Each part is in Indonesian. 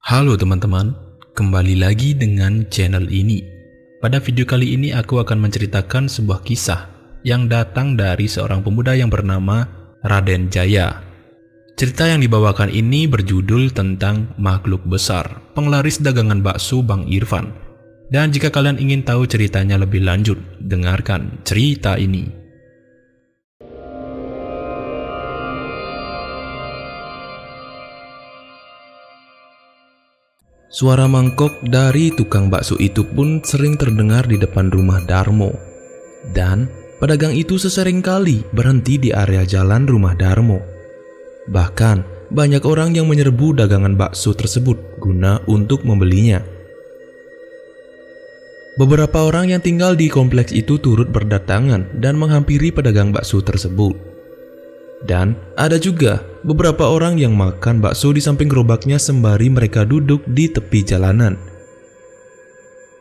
Halo teman-teman, kembali lagi dengan channel ini. Pada video kali ini aku akan menceritakan sebuah kisah yang datang dari seorang pemuda yang bernama Raden Jaya. Cerita yang dibawakan ini berjudul tentang makhluk besar, penglaris dagangan bakso Bang Irfan. Dan jika kalian ingin tahu ceritanya lebih lanjut, dengarkan cerita ini. Suara mangkok dari tukang bakso itu pun sering terdengar di depan rumah Darmo. Dan pedagang itu sesering kali berhenti di area jalan rumah Darmo. Bahkan banyak orang yang menyerbu dagangan bakso tersebut guna untuk membelinya. Beberapa orang yang tinggal di kompleks itu turut berdatangan dan menghampiri pedagang bakso tersebut. Dan ada juga beberapa orang yang makan bakso di samping gerobaknya sembari mereka duduk di tepi jalanan.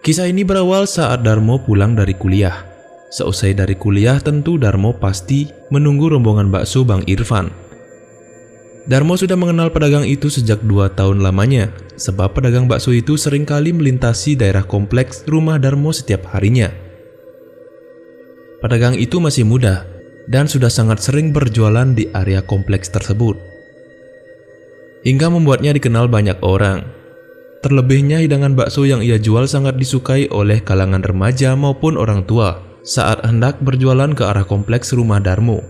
Kisah ini berawal saat Darmo pulang dari kuliah. Seusai dari kuliah tentu Darmo pasti menunggu rombongan bakso Bang Irfan. Darmo sudah mengenal pedagang itu sejak 2 tahun lamanya, sebab pedagang bakso itu seringkali melintasi daerah kompleks rumah Darmo setiap harinya. Pedagang itu masih muda dan sudah sangat sering berjualan di area kompleks tersebut, hingga membuatnya dikenal banyak orang. Terlebihnya hidangan bakso yang ia jual sangat disukai oleh kalangan remaja maupun orang tua saat hendak berjualan ke arah kompleks rumah Darmo.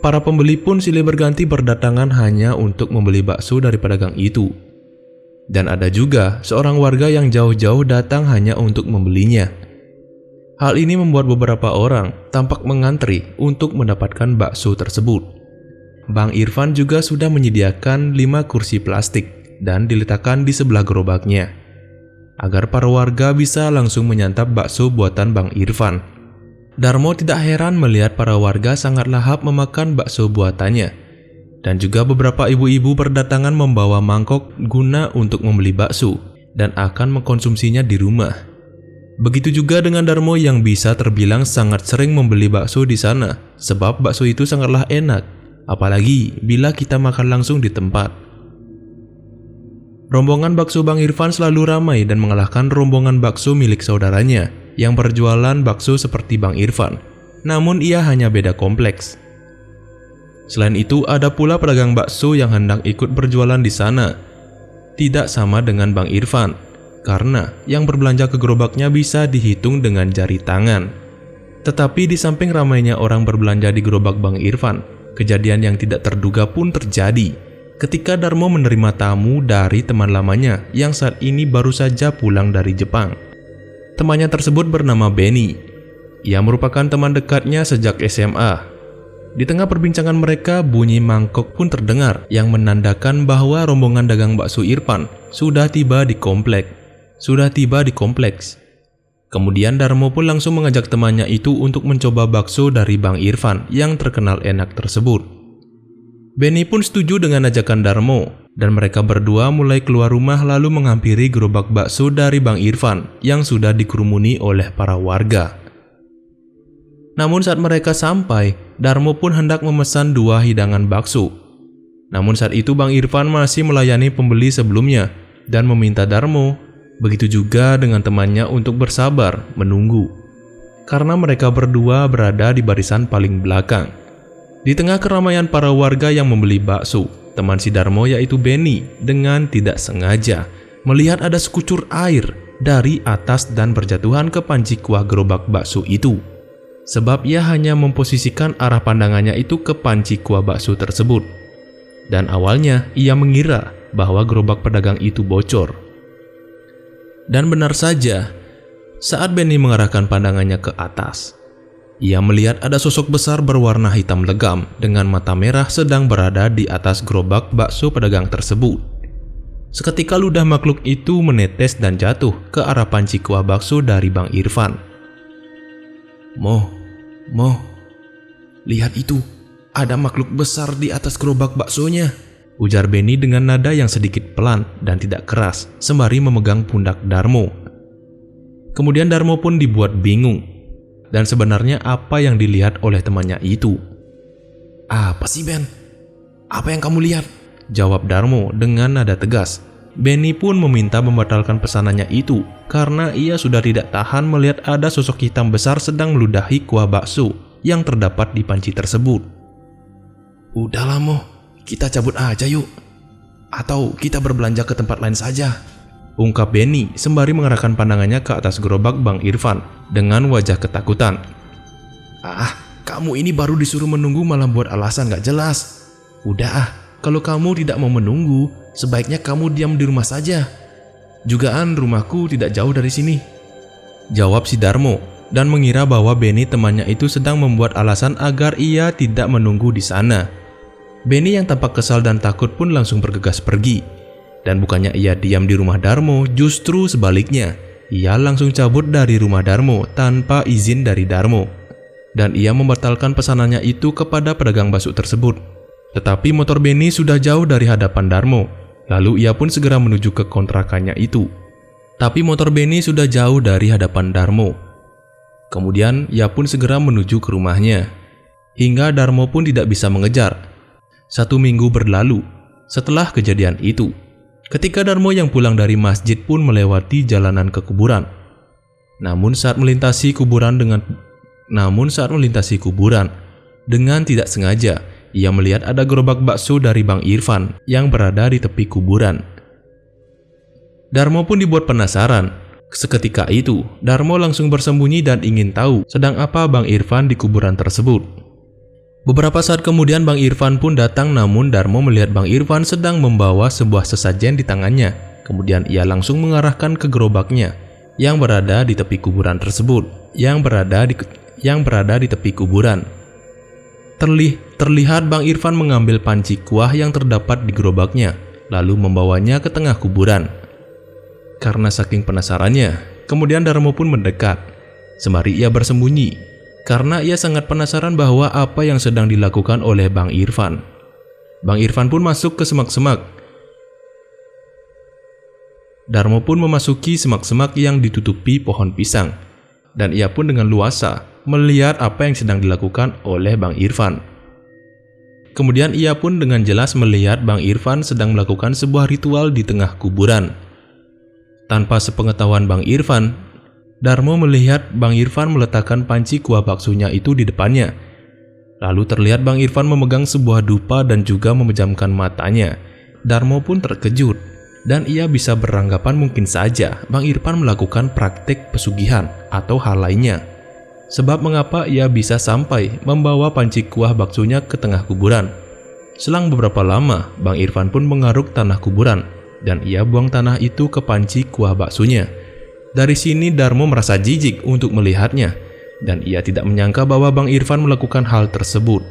Para pembeli pun silih berganti berdatangan hanya untuk membeli bakso dari pedagang itu. Dan ada juga seorang warga yang jauh-jauh datang hanya untuk membelinya. Hal ini membuat beberapa orang tampak mengantri untuk mendapatkan bakso tersebut. Bang Irfan juga sudah menyediakan 5 kursi plastik dan diletakkan di sebelah gerobaknya, agar para warga bisa langsung menyantap bakso buatan Bang Irfan. Darmo tidak heran melihat para warga sangat lahap memakan bakso buatannya. Dan juga beberapa ibu-ibu berdatangan membawa mangkok guna untuk membeli bakso dan akan mengkonsumsinya di rumah. Begitu juga dengan Darmo yang bisa terbilang sangat sering membeli bakso di sana, sebab bakso itu sangatlah enak, apalagi bila kita makan langsung di tempat. Rombongan bakso Bang Irfan selalu ramai dan mengalahkan rombongan bakso milik saudaranya yang berjualan bakso seperti Bang Irfan, namun ia hanya beda kompleks. Selain itu, ada pula pedagang bakso yang hendak ikut berjualan di sana. Tidak sama dengan Bang Irfan, karena yang berbelanja ke gerobaknya bisa dihitung dengan jari tangan. Tetapi di samping ramainya orang berbelanja di gerobak Bang Irfan, kejadian yang tidak terduga pun terjadi ketika Darmo menerima tamu dari teman lamanya yang saat ini baru saja pulang dari Jepang. Temannya tersebut bernama Benny. Ia merupakan teman dekatnya sejak SMA. Di tengah perbincangan mereka, bunyi mangkok pun terdengar yang menandakan bahwa rombongan dagang bakso Irfan sudah tiba di kompleks. Kemudian Darmo pun langsung mengajak temannya itu untuk mencoba bakso dari Bang Irfan yang terkenal enak tersebut. Benny pun setuju dengan ajakan Darmo, dan mereka berdua mulai keluar rumah lalu menghampiri gerobak bakso dari Bang Irfan yang sudah dikerumuni oleh para warga. Namun saat mereka sampai, Darmo pun hendak memesan 2 hidangan bakso. Namun saat itu Bang Irfan masih melayani pembeli sebelumnya dan meminta Darmo, begitu juga dengan temannya, untuk bersabar menunggu, karena mereka berdua berada di barisan paling belakang. Di tengah keramaian para warga yang membeli bakso, teman si Darmo yaitu Benny dengan tidak sengaja melihat ada sekucur air dari atas dan berjatuhan ke panci kuah gerobak bakso itu. Sebab ia hanya memposisikan arah pandangannya itu ke panci kuah bakso tersebut. Dan awalnya ia mengira bahwa gerobak pedagang itu bocor. Dan benar saja, saat Benny mengarahkan pandangannya ke atas, ia melihat ada sosok besar berwarna hitam legam dengan mata merah sedang berada di atas gerobak bakso pedagang tersebut. Seketika ludah makhluk itu menetes dan jatuh ke arah panci kuah bakso dari Bang Irfan. Mo, lihat itu, ada makhluk besar di atas gerobak baksonya, ujar Benny dengan nada yang sedikit pelan dan tidak keras sembari memegang pundak Darmo. Kemudian Darmo pun dibuat bingung. Dan sebenarnya apa yang dilihat oleh temannya itu? "Apa sih Ben? Apa yang kamu lihat?" jawab Darmo dengan nada tegas. Benny pun meminta membatalkan pesanannya itu karena ia sudah tidak tahan melihat ada sosok hitam besar sedang meludahi kuah bakso yang terdapat di panci tersebut. "Udahlah Mo, kita cabut aja yuk. Atau kita berbelanja ke tempat lain saja," ungkap Benny sembari mengarahkan pandangannya ke atas gerobak Bang Irfan dengan wajah ketakutan. "Ah, kamu ini baru disuruh menunggu malah buat alasan gak jelas. Udah kalau kamu tidak mau menunggu, sebaiknya kamu diam di rumah saja. Jugaan rumahku tidak jauh dari sini," jawab si Darmo, dan mengira bahwa Benny temannya itu sedang membuat alasan agar ia tidak menunggu di sana. Benny yang tampak kesal dan takut pun langsung bergegas pergi. Dan bukannya ia diam di rumah Darmo, justru sebaliknya. Ia langsung cabut dari rumah Darmo tanpa izin dari Darmo. Dan ia membatalkan pesanannya itu kepada pedagang bakso tersebut. Tetapi motor Benny sudah jauh dari hadapan Darmo. Lalu ia pun segera menuju ke kontrakannya itu. Tapi motor Benny sudah jauh dari hadapan Darmo. Kemudian ia pun segera menuju ke rumahnya. Hingga Darmo pun tidak bisa mengejar. 1 minggu berlalu setelah kejadian itu. Ketika Darmo yang pulang dari masjid pun melewati jalanan ke kuburan. Namun saat melintasi kuburan dengan tidak sengaja, ia melihat ada gerobak bakso dari Bang Irfan yang berada di tepi kuburan. Darmo pun dibuat penasaran. Seketika itu, Darmo langsung bersembunyi dan ingin tahu sedang apa Bang Irfan di kuburan tersebut. Beberapa saat kemudian Bang Irfan pun datang, namun Darmo melihat Bang Irfan sedang membawa sebuah sesajen di tangannya. Kemudian ia langsung mengarahkan ke gerobaknya yang berada di tepi kuburan tersebut, yang berada di tepi kuburan. Terlihat Bang Irfan mengambil panci kuah yang terdapat di gerobaknya, lalu membawanya ke tengah kuburan. Karena saking penasarannya, kemudian Darmo pun mendekat, sembari ia bersembunyi. Karena ia sangat penasaran bahwa apa yang sedang dilakukan oleh Bang Irfan. Bang Irfan pun masuk ke semak-semak. Darmo pun memasuki semak-semak yang ditutupi pohon pisang. Dan ia pun dengan luasa melihat apa yang sedang dilakukan oleh Bang Irfan. Kemudian ia pun dengan jelas melihat Bang Irfan sedang melakukan sebuah ritual di tengah kuburan. Tanpa sepengetahuan Bang Irfan, Darmo melihat Bang Irfan meletakkan panci kuah baksonya itu di depannya. Lalu terlihat Bang Irfan memegang sebuah dupa dan juga memejamkan matanya. Darmo pun terkejut, dan ia bisa beranggapan mungkin saja Bang Irfan melakukan praktek pesugihan atau hal lainnya. Sebab mengapa ia bisa sampai membawa panci kuah baksonya ke tengah kuburan. Selang beberapa lama, Bang Irfan pun mengaruk tanah kuburan, dan ia buang tanah itu ke panci kuah baksonya. Dari sini Darmo merasa jijik untuk melihatnya, dan ia tidak menyangka bahwa Bang Irfan melakukan hal tersebut.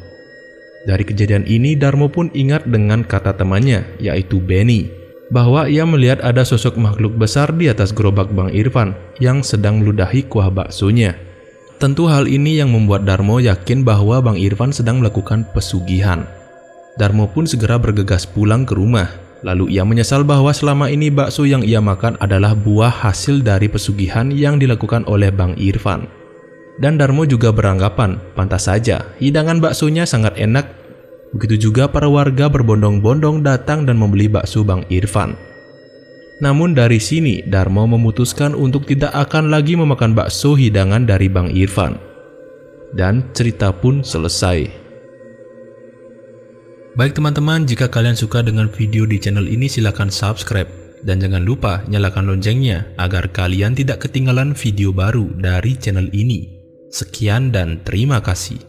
Dari kejadian ini Darmo pun ingat dengan kata temannya, yaitu Benny, bahwa ia melihat ada sosok makhluk besar di atas gerobak Bang Irfan yang sedang meludahi kuah baksonya. Tentu hal ini yang membuat Darmo yakin bahwa Bang Irfan sedang melakukan pesugihan. Darmo pun segera bergegas pulang ke rumah. Lalu ia menyesal bahwa selama ini bakso yang ia makan adalah buah hasil dari pesugihan yang dilakukan oleh Bang Irfan. Dan Darmo juga beranggapan, pantas saja hidangan baksonya sangat enak. Begitu juga para warga berbondong-bondong datang dan membeli bakso Bang Irfan. Namun dari sini Darmo memutuskan untuk tidak akan lagi memakan bakso hidangan dari Bang Irfan. Dan cerita pun selesai. Baik teman-teman, jika kalian suka dengan video di channel ini silahkan subscribe. Dan jangan lupa nyalakan loncengnya agar kalian tidak ketinggalan video baru dari channel ini. Sekian dan terima kasih.